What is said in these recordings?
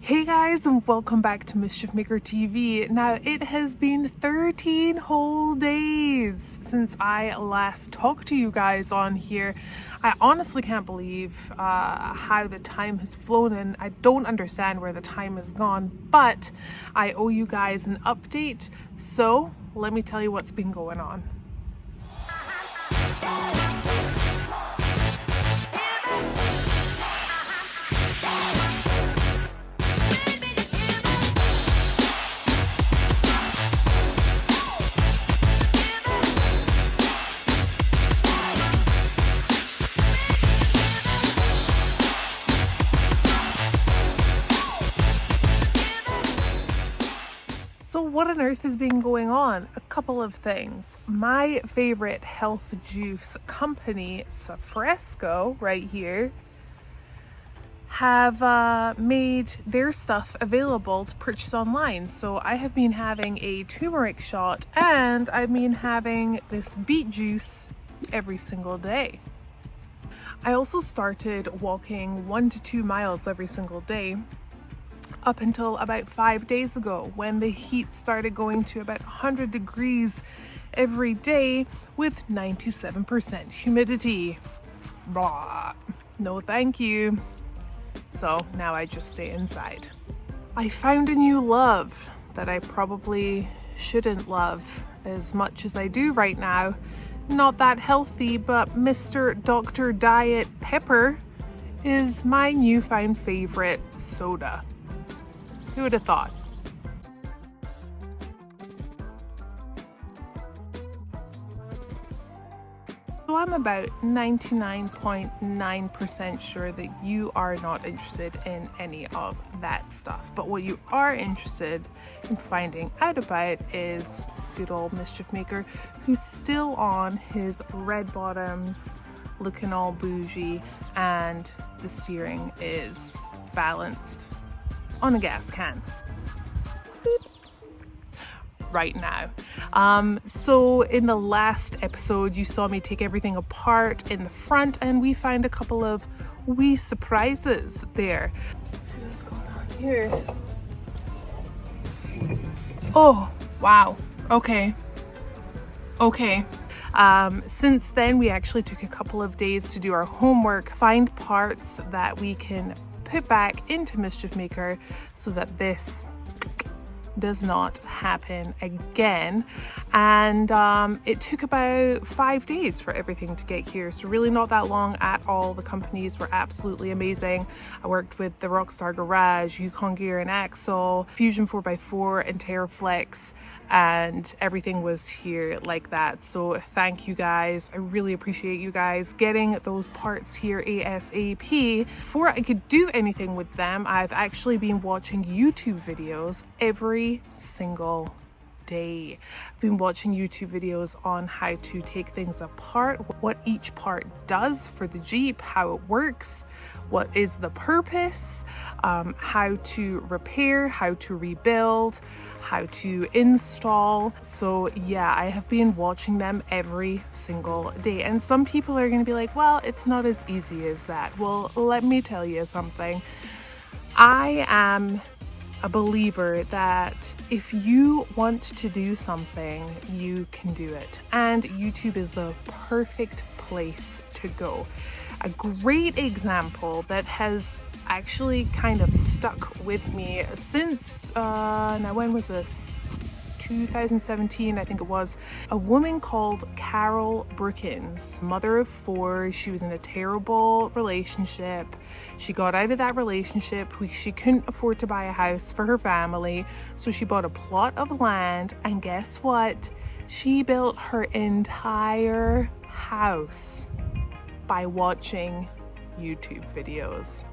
Hey guys, and welcome back to Mischief Maker TV. Now, it has been 13 whole days since I last talked to you guys on here. I honestly can't believe how the time has flown, and I don't understand where the time has gone, but I owe you guys an update, so let me tell you what's been going on. So what on earth has been going on? A couple of things. My favorite health juice company, Sofresco, right here, have made their stuff available to purchase online. So I have been having a turmeric shot and I've been having this beet juice every single day. I also started walking 1 to 2 miles every single day up until about 5 days ago, when the heat started going to about 100 degrees every day with 97% humidity. Blah. No thank you. So now I just stay inside. I found a new love that I probably shouldn't love as much as I do right now. Not that healthy, but Mr. Dr. Diet Pepper is my newfound favorite soda. Who would have thought? So I'm about 99.9% sure that you are not interested in any of that stuff. But what you are interested in finding out about is good old Mischief Maker, who's still on his red bottoms, looking all bougie, and the steering is balanced on a gas can. Beep. Right now. So in the last episode, you saw me take everything apart in the front, and we find a couple of wee surprises there. Let's see what's going on here. Oh, wow. Okay. Since then, we actually took a couple of days to do our homework, find parts that we can put back into Mischief Maker so that this does not happen again. And it took about 5 days for everything to get here, so really not that long at all. The companies were absolutely amazing. I worked with the Rockstar Garage, Yukon Gear and Axle, Fusion 4x4 and TerraFlex, and everything was here like that. So thank you guys. I really appreciate you guys getting those parts here ASAP. Before I could do anything with them, I've actually been watching YouTube videos every single day. I've been watching YouTube videos on how to take things apart, what each part does for the Jeep, how it works, what is the purpose, how to repair, how to rebuild, how to install. So yeah, I have been watching them every single day. And some people are going to be like, well, it's not as easy as that. Well, let me tell you something. I am a believer that if you want to do something, you can do it. And YouTube is the perfect place to go. A great example that has actually kind of stuck with me since, now when was this? 2017, I think it was. A woman called Carol Brookins, mother of 4. She was in a terrible relationship. She got out of that relationship. She couldn't afford to buy a house for her family, so she bought a plot of land, and guess what? She built her entire house by watching YouTube videos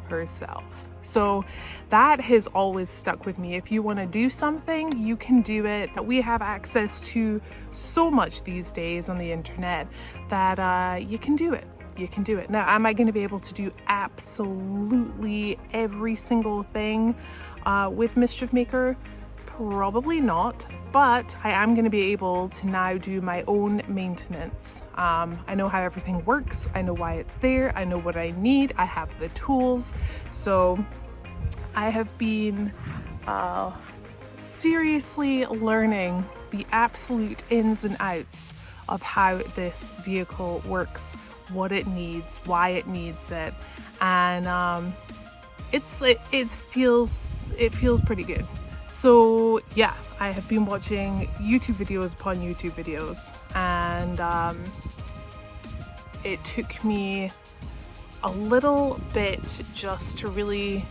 herself. So that has always stuck with me. If you want to do something, you can do it. We have access to so much these days on the internet that you can do it. You can do it. Now, am I going to be able to do absolutely every single thing with Mischief Maker? Probably not, but I am going to be able to now do my own maintenance. I know how everything works. I know why it's there. I know what I need. I have the tools. So I have been seriously learning the absolute ins and outs of how this vehicle works, what it needs, why it needs it, and it feels pretty good. So yeah, I have been watching YouTube videos upon YouTube videos, and it took me a little bit just to really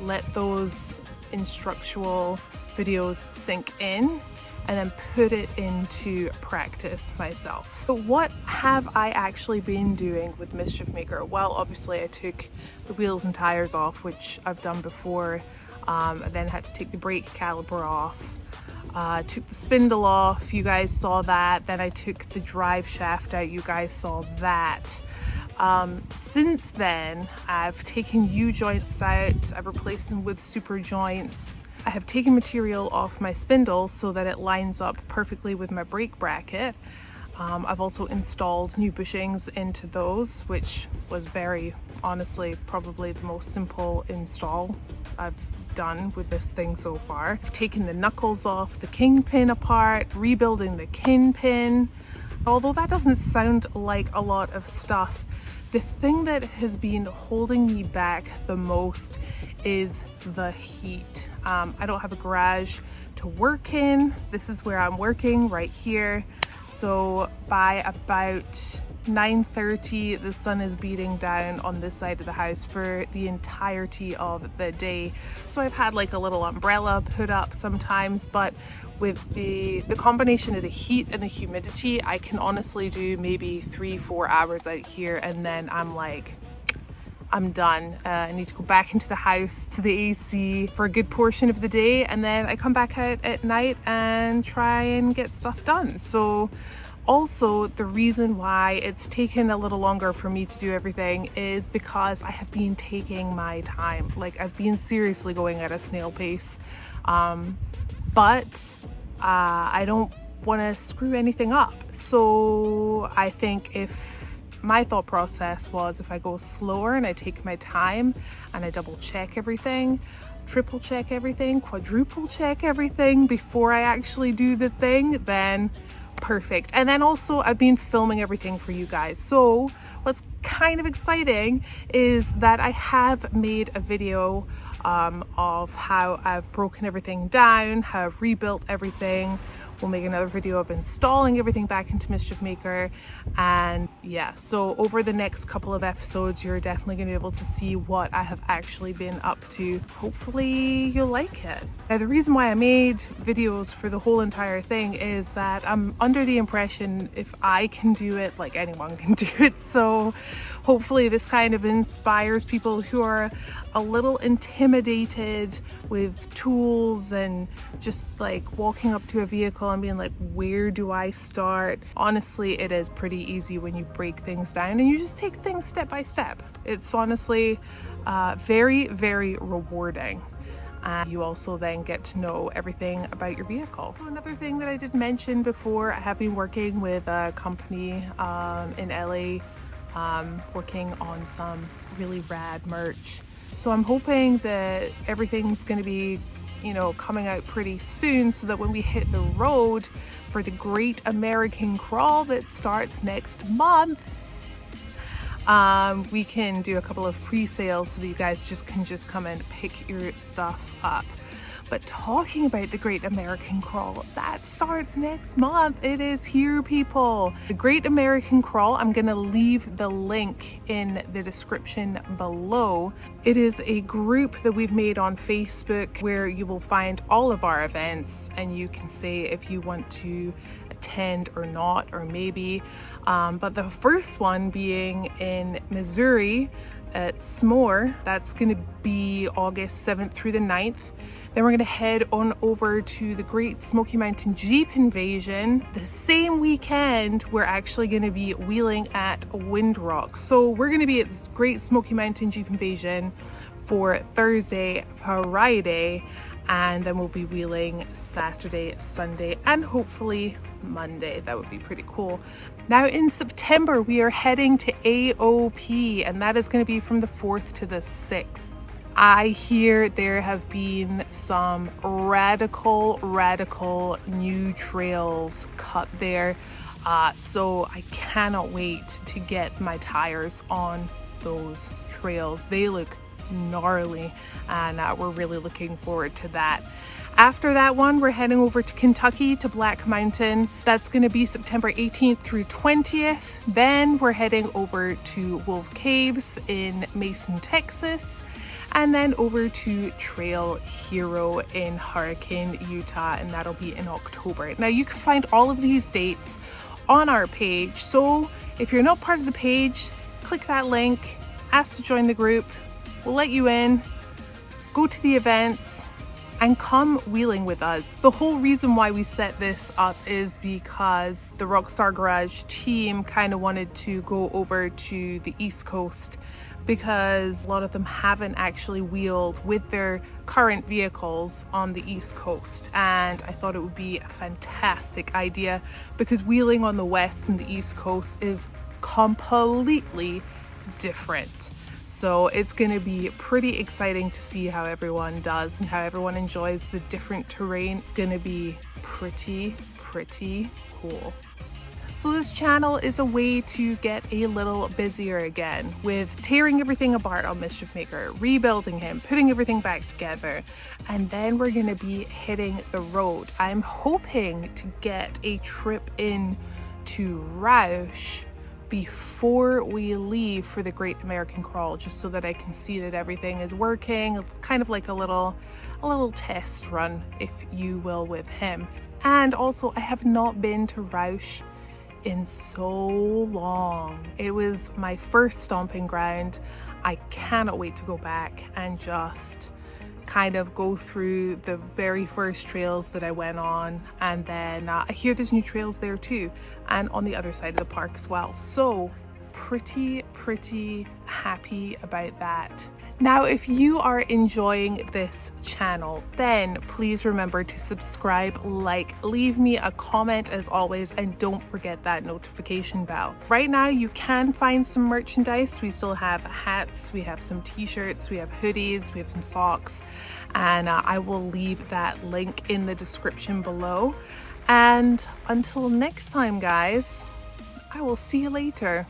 let those instructional videos sink in and then put it into practice myself. But what have I actually been doing with Mischief Maker? Well, obviously I took the wheels and tires off, which I've done before. I then had to take the brake caliper off. Took the spindle off, you guys saw that. Then I took the drive shaft out, you guys saw that. Since then, I've taken U-joints out, I've replaced them with super joints. I have taken material off my spindle so that it lines up perfectly with my brake bracket. I've also installed new bushings into those, which was very, honestly, probably the most simple install I've done with this thing so far. I've taken the knuckles off, the kingpin apart, rebuilding the kingpin. Although that doesn't sound like a lot of stuff, the thing that has been holding me back the most is the heat. I don't have a garage to work in. This is where I'm working, right here. So by about 9:30, the sun is beating down on this side of the house for the entirety of the day. So I've had like a little umbrella put up sometimes, but with the combination of the heat and the humidity, I can honestly do maybe 3-4 hours out here, and then I'm like, I'm done. I need to go back into the house to the AC for a good portion of the day, and then I come back out at night and try and get stuff done. So also, the reason why it's taken a little longer for me to do everything is because I have been taking my time. Like, I've been seriously going at a snail pace. But I don't want to screw anything up. So I think my thought process was, if I go slower and I take my time and I double check everything, triple check everything, quadruple check everything before I actually do the thing, then perfect. And then also I've been filming everything for you guys. So what's kind of exciting is that I have made a video of how I've broken everything down, how I've rebuilt everything. We'll make another video of installing everything back into Mischief Maker. And yeah, so over the next couple of episodes, you're definitely gonna be able to see what I have actually been up to. Hopefully you'll like it. Now, the reason why I made videos for the whole entire thing is that I'm under the impression if I can do it, like anyone can do it. So hopefully this kind of inspires people who are a little intimidated with tools and just like walking up to a vehicle and being like, where do I start? Honestly, it is pretty easy when you break things down and you just take things step by step. It's honestly very, very rewarding. You also then get to know everything about your vehicle. So another thing that I did mention before, I have been working with a company in LA, working on some really rad merch. So I'm hoping that everything's going to be, you know, coming out pretty soon, so that when we hit the road for the Great American Crawl that starts next month, we can do a couple of pre-sales so that you guys can come and pick your stuff up. But talking about the Great American Crawl, that starts next month. It is here, people. The Great American Crawl, I'm gonna leave the link in the description below. It is a group that we've made on Facebook where you will find all of our events, and you can say if you want to attend or not, or maybe. But the first one being in Missouri at S'more, that's gonna be August 7th through the 9th. Then we're gonna head on over to the Great Smoky Mountain Jeep Invasion. The same weekend, we're actually gonna be wheeling at Windrock. So we're gonna be at this Great Smoky Mountain Jeep Invasion for Thursday, Friday, and then we'll be wheeling Saturday, Sunday, and hopefully Monday. That would be pretty cool. Now in September, we are heading to AOP, and that is gonna be from the 4th to the 6th. I hear there have been some radical new trails cut there. So I cannot wait to get my tires on those trails. They look gnarly, and we're really looking forward to that. After that one, we're heading over to Kentucky to Black Mountain. That's going to be September 18th through 20th. Then we're heading over to Wolf Caves in Mason, Texas, and then over to Trail Hero in Hurricane, Utah, and that'll be in October. Now you can find all of these dates on our page, so if you're not part of the page, click that link, ask to join the group, we'll let you in, go to the events, and come wheeling with us. The whole reason why we set this up is because the Rockstar Garage team kind of wanted to go over to the East Coast, because a lot of them haven't actually wheeled with their current vehicles on the East Coast, and I thought it would be a fantastic idea because wheeling on the West and the East Coast is completely different. So it's going to be pretty exciting to see how everyone does and how everyone enjoys the different terrain. It's going to be pretty cool. So this channel is a way to get a little busier again with tearing everything apart on Mischief Maker, rebuilding him, putting everything back together, and then we're going to be hitting the road. I'm hoping to get a trip in to Roush before we leave for the Great American Crawl, just so that I can see that everything is working, kind of like a little test run, if you will, with him. And also, I have not been to Roush in so long. It was my first stomping ground. I cannot wait to go back and just kind of go through the very first trails that I went on, and then I hear there's new trails there too, and on the other side of the park as well. So pretty happy about that. Now, if you are enjoying this channel, then please remember to subscribe, like, leave me a comment as always, and don't forget that notification bell. Right now, you can find some merchandise. We still have hats, we have some t-shirts, we have hoodies, we have some socks, and I will leave that link in the description below. And until next time, guys, I will see you later.